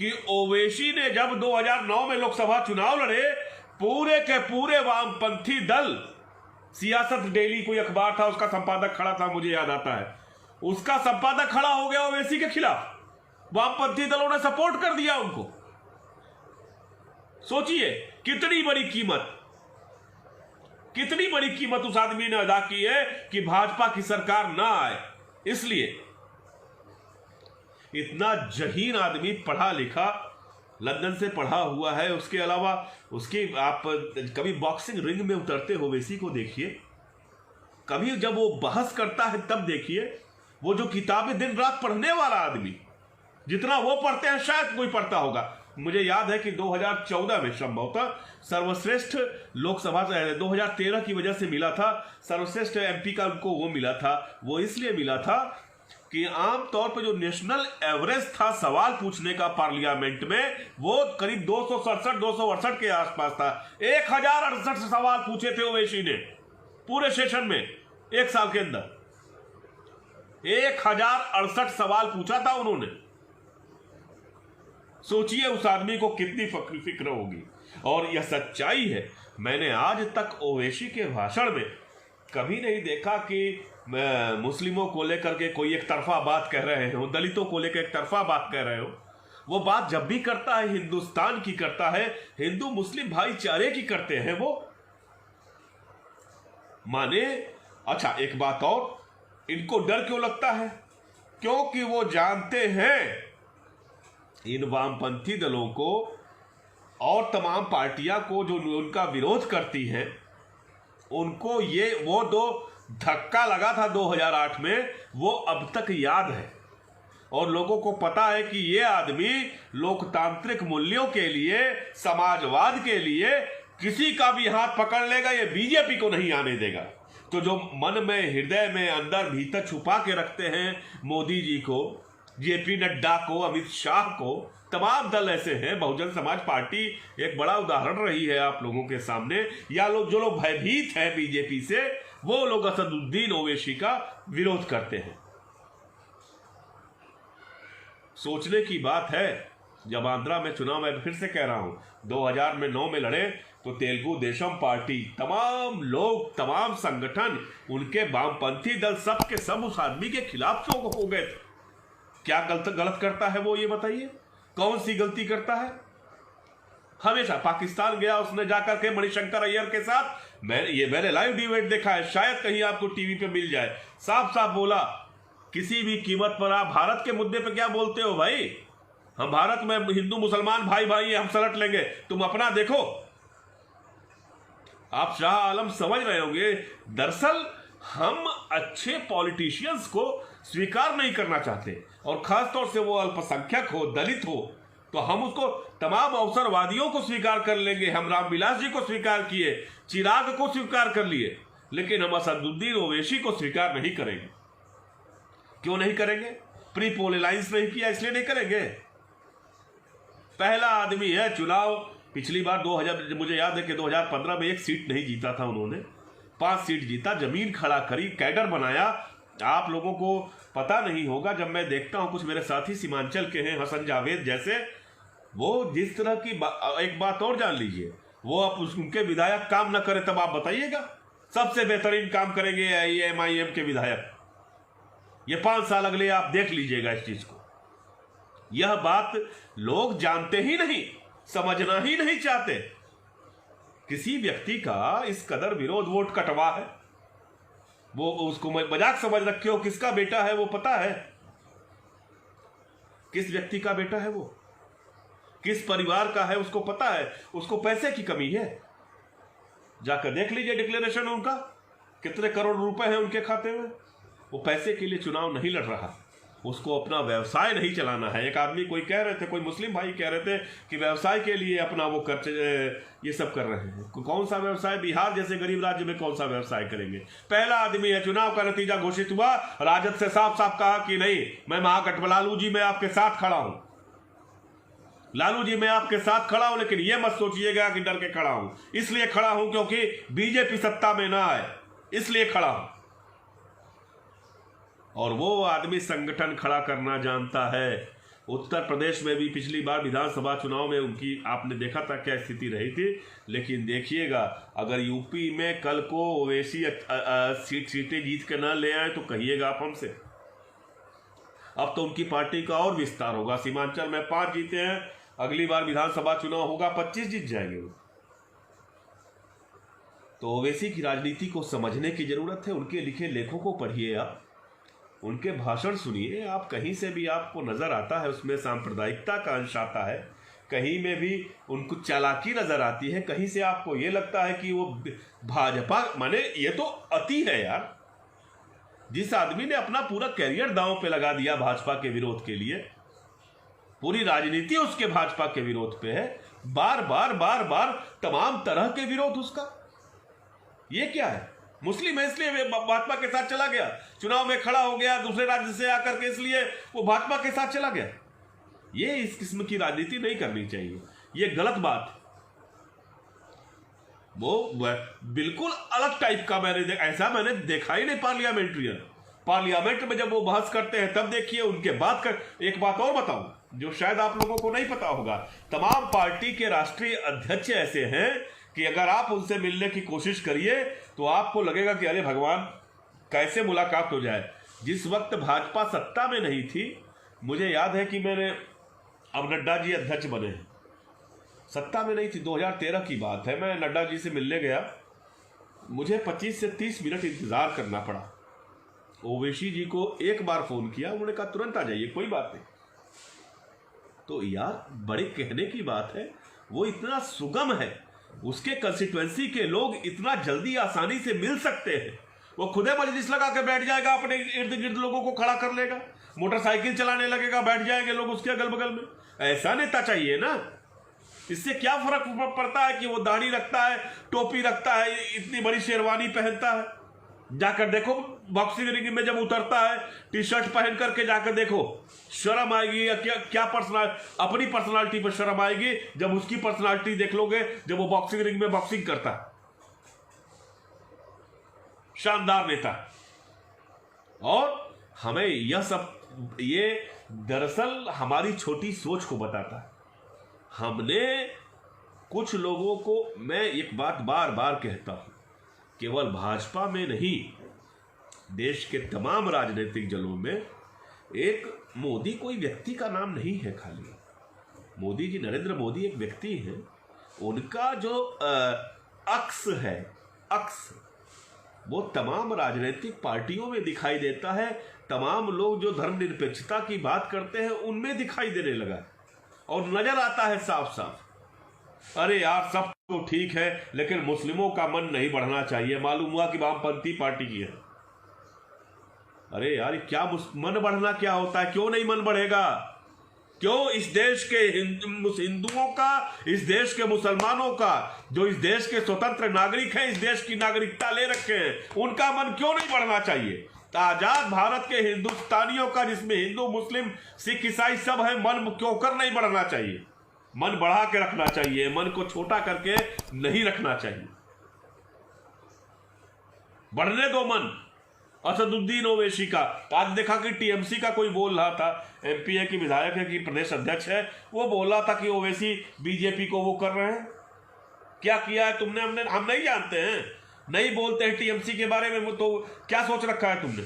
कि ओवैसी ने जब 2009 में लोकसभा चुनाव लड़े, पूरे के पूरे वामपंथी दल, सियासत डेली कोई अखबार था, उसका संपादक खड़ा था, मुझे याद आता है, उसका संपादक खड़ा हो गया ओवैसी के खिलाफ। वामपंथी दलों ने सपोर्ट कर दिया उनको। सोचिए कितनी बड़ी कीमत उस आदमी ने अदा की है कि भाजपा की सरकार ना आए। इसलिए इतना जहीन आदमी, पढ़ा लिखा, लंदन से पढ़ा हुआ है, उसके अलावा उसकी, आप कभी बॉक्सिंग रिंग में उतरते हो ओवैसी को देखिए, कभी जब वो बहस करता है तब देखिए, वो जो किताबें दिन रात पढ़ने वाला आदमी, जितना वो पढ़ते हैं शायद कोई पढ़ता होगा। मुझे याद है कि 2014 में संभवतः सर्वश्रेष्ठ लोकसभा 2013 की वजह से मिला था, सर्वश्रेष्ठ एमपी का उनको वो मिला था। वो इसलिए मिला था कि आमतौर पर जो नेशनल एवरेज था सवाल पूछने का पार्लियामेंट में, वो करीब 267-268 के आसपास था। 1068 सवाल पूछे थे ओवैसी ने पूरे सेशन में, एक साल के अंदर 1068 सवाल पूछा था उन्होंने। सोचिए उस आदमी को कितनी फिक्र होगी। और यह सच्चाई है, मैंने आज तक ओवैसी के भाषण में कभी नहीं देखा कि मुस्लिमों को लेकर के कोई एक तरफा बात कह रहे हो, दलितों को लेकर एक तरफा बात कह रहे हो। वो बात जब भी करता है हिंदुस्तान की करता है, हिंदू मुस्लिम भाईचारे की करते हैं वो। माने, अच्छा एक बात और, इनको डर क्यों लगता है? क्योंकि वो जानते हैं इन वामपंथी दलों को और तमाम पार्टियां को जो उनका विरोध करती हैं, उनको वो दो धक्का लगा था 2008 में, वो अब तक याद है। और लोगों को पता है कि ये आदमी लोकतांत्रिक मूल्यों के लिए, समाजवाद के लिए किसी का भी हाथ पकड़ लेगा, ये बीजेपी को नहीं आने देगा। तो जो मन में, हृदय में, अंदर भीतर छुपा के रखते हैं मोदी जी को, जेपी नड्डा को, अमित शाह को, तमाम दल ऐसे हैं। बहुजन समाज पार्टी एक बड़ा उदाहरण रही है आप लोगों के सामने। या लोग, जो लोग भयभीत हैं बीजेपी से, वो लोग असदुद्दीन ओवैसी का विरोध करते हैं। सोचने की बात है, जब आंध्रा में चुनाव, मैं फिर से कह रहा हूं, 2009 में लड़े तो तेलुगु देशम पार्टी, तमाम लोग, तमाम संगठन, उनके वामपंथी दल, सब के सब उस आदमी के खिलाफ क्यों हो गए थे? क्या गलत करता है वो, ये बताइए, कौन सी गलती करता है? हमेशा पाकिस्तान गया उसने जाकर के मणिशंकर अय्यर के साथ, मैंने लाइव डिबेट देखा है, शायद कहीं आपको टीवी पे मिल जाए। साफ साफ बोला, किसी भी कीमत पर आप भारत के मुद्दे पे क्या बोलते हो भाई? हम भारत में हिंदू मुसलमान भाई भाई हम सलट लेंगे, तुम अपना देखो। आप शाह आलम समझ रहे होंगे, दरअसल हम अच्छे पॉलिटिशियंस को स्वीकार नहीं करना चाहते, और खासतौर से वो अल्पसंख्यक हो, दलित हो, तो हम उसको, तमाम अवसरवादियों को स्वीकार कर लेंगे। हम रामविलास जी को स्वीकार किए, चिराग को स्वीकार कर लिए, लेकिन हम असदुद्दीन ओवैसी को स्वीकार नहीं करेंगे। क्यों नहीं करेंगे? प्री पोल अलायंस नहीं किया इसलिए नहीं करेंगे। पहला आदमी है, चुनाव पिछली बार 2000, मुझे याद है कि 2015 में 1 सीट नहीं जीता था उन्होंने, 5 सीट जीता, जमीन खड़ा करी, कैडर बनाया। आप लोगों को पता नहीं होगा, जब मैं देखता हूं कुछ मेरे साथी सीमांचल के हैं, हसन जावेद जैसे, वो जिस तरह की एक बात और जान लीजिए, वो आप उनके विधायक काम न करें तब आप बताइएगा, सबसे बेहतरीन काम करेंगे MIM के विधायक। ये 5 साल अगले आप देख लीजिएगा इस चीज को। यह बात लोग जानते ही नहीं, समझना ही नहीं चाहते। किसी व्यक्ति का इस कदर विरोध, वोट कटवा है, वो उसको मजाक समझ रखे हो, किसका बेटा है वो पता है? किस व्यक्ति का बेटा है वो, किस परिवार का है उसको पता है। उसको पैसे की कमी है, जाकर देख लीजिए डिक्लेरेशन उनका, कितने करोड़ रुपए हैं उनके खाते में। वो पैसे के लिए चुनाव नहीं लड़ रहा, उसको अपना व्यवसाय नहीं चलाना है। एक आदमी कोई कह रहे थे, कोई मुस्लिम भाई कह रहे थे कि व्यवसाय के लिए अपना वो ये सब कर रहे हैं। कौन सा व्यवसाय? बिहार जैसे गरीब राज्य में कौन सा व्यवसाय करेंगे? पहला आदमी है, चुनाव का नतीजा घोषित हुआ, राजद से साफ साफ कहा कि नहीं, मैं महागठबंधन, लालू जी मैं आपके साथ खड़ा हूं, लालू जी मैं आपके साथ खड़ा हूं, लेकिन यह मत सोचिएगा कि डर के खड़ा हूं, इसलिए खड़ा हूं क्योंकि बीजेपी सत्ता में ना आए, इसलिए खड़ा हूं। और वो आदमी संगठन खड़ा करना जानता है, उत्तर प्रदेश में भी पिछली बार विधानसभा चुनाव में उनकी आपने देखा था क्या स्थिति रही थी। लेकिन देखिएगा, अगर यूपी में कल को ओवैसी सीटें जीत के ना ले आए तो कहिएगा आप हमसे। अब तो उनकी पार्टी का और विस्तार होगा। सीमांचल में 5 जीते हैं, अगली बार विधानसभा चुनाव होगा 25 जीत जाएंगे वो। तो ओवैसी की राजनीति को समझने की जरूरत है। उनके लिखे लेखों को पढ़िए, आप उनके भाषण सुनिए। आप कहीं से भी आपको नजर आता है उसमें सांप्रदायिकता का अंश आता है, कहीं में भी उनको चालाकी नजर आती है, कहीं से आपको ये लगता है कि वो भाजपा, माने ये तो अति है यार। जिस आदमी ने अपना पूरा करियर दांव पे लगा दिया भाजपा के विरोध के लिए, पूरी राजनीति उसके भाजपा के विरोध पे है, बार बार बार बार तमाम तरह के विरोध उसका। ये क्या है? मुस्लिम है इसलिए भाजपा के साथ चला गया, चुनाव में खड़ा हो गया दूसरे राज्य से आकर के, इसलिए वो भाजपा के साथ चला गया। ये इस किस्म की राजनीति नहीं करनी चाहिए, ये गलत बात। वो बिल्कुल अलग टाइप का ऐसा मैंने देखा ही नहीं पार्लियामेंट्रियन। पार्लियामेंट में जब वो बहस करते हैं तब देखिए उनके बात कर। एक बात और बताऊं जो शायद आप लोगों को नहीं पता होगा, तमाम पार्टी के राष्ट्रीय अध्यक्ष ऐसे हैं कि अगर आप उनसे मिलने की कोशिश करिए तो आपको लगेगा कि अरे भगवान कैसे मुलाकात हो जाए। जिस वक्त भाजपा सत्ता में नहीं थी, मुझे याद है कि मैंने, अब नड्डा जी अध्यक्ष बने हैं, सत्ता में नहीं थी, 2013 की बात है, मैं नड्डा जी से मिलने गया, मुझे 25 से 30 मिनट इंतजार करना पड़ा। ओवैसी जी को एक बार फोन किया, उन्होंने कहा तुरंत आ जाइए, कोई बात नहीं। तो यार बड़े कहने की बात है, वो इतना सुगम है, उसके कंस्टिट्यूएंसी के लोग इतना जल्दी आसानी से मिल सकते हैं। वो खुदे मजलिस लगा के बैठ जाएगा, अपने इर्द गिर्द लोगों को खड़ा कर लेगा, मोटरसाइकिल चलाने लगेगा, बैठ जाएंगे लोग उसके अगल बगल में। ऐसा नेता चाहिए ना। इससे क्या फर्क पड़ता है कि वो दाढ़ी रखता है, टोपी रखता है, इतनी बड़ी शेरवानी पहनता है। जाकर देखो बॉक्सिंग रिंग में जब उतरता है, टी शर्ट पहन करके जाकर देखो, शर्म आएगी या क्या अपनी पर्सनालिटी पर शर्म आएगी जब उसकी पर्सनालिटी देख लोगे जब वो बॉक्सिंग रिंग में बॉक्सिंग करता है। शानदार नेता। और हमें यह सब, ये दरअसल हमारी छोटी सोच को बताता है। हमने कुछ लोगों को, मैं एक बात बार बार कहता हूं, केवल भाजपा में नहीं, देश के तमाम राजनीतिक दलों में एक मोदी कोई व्यक्ति का नाम नहीं है खाली। मोदी जी, नरेंद्र मोदी एक व्यक्ति है। उनका जो अक्स है, अक्स वो तमाम राजनीतिक पार्टियों में दिखाई देता है। तमाम लोग जो धर्मनिरपेक्षता की बात करते हैं उनमें दिखाई देने लगा और नजर आता है साफ साफ। अरे यार सब तो ठीक है, लेकिन मुस्लिमों का मन नहीं बढ़ना चाहिए। मालूम हुआ कि वामपंथी पार्टी की है। अरे यार क्या मन बढ़ना क्या होता है? क्यों नहीं मन बढ़ेगा? क्यों इस देश के हिंदुओं का, इस देश के मुसलमानों का, जो इस देश के स्वतंत्र नागरिक हैं, इस देश की नागरिकता ले रखे हैं, उनका मन क्यों नहीं बढ़ना चाहिए? आजाद भारत के हिंदुस्तानियों का, जिसमें हिंदू मुस्लिम सिख ईसाई सब है, मन क्यों कर नहीं बढ़ना चाहिए? मन बढ़ा के रखना चाहिए, मन को छोटा करके नहीं रखना चाहिए। बढ़ने दो मन। असदुद्दीन ओवैसी का आज देखा कि टीएमसी का कोई बोल रहा था, एमपीए की विधायक है कि प्रदेश अध्यक्ष है, वो बोल रहा था कि ओवैसी बीजेपी को वो कर रहे हैं। क्या किया है तुमने? हम नहीं जानते हैं, नहीं बोलते हैं टीएमसी के बारे में। तो क्या सोच रखा है तुमने?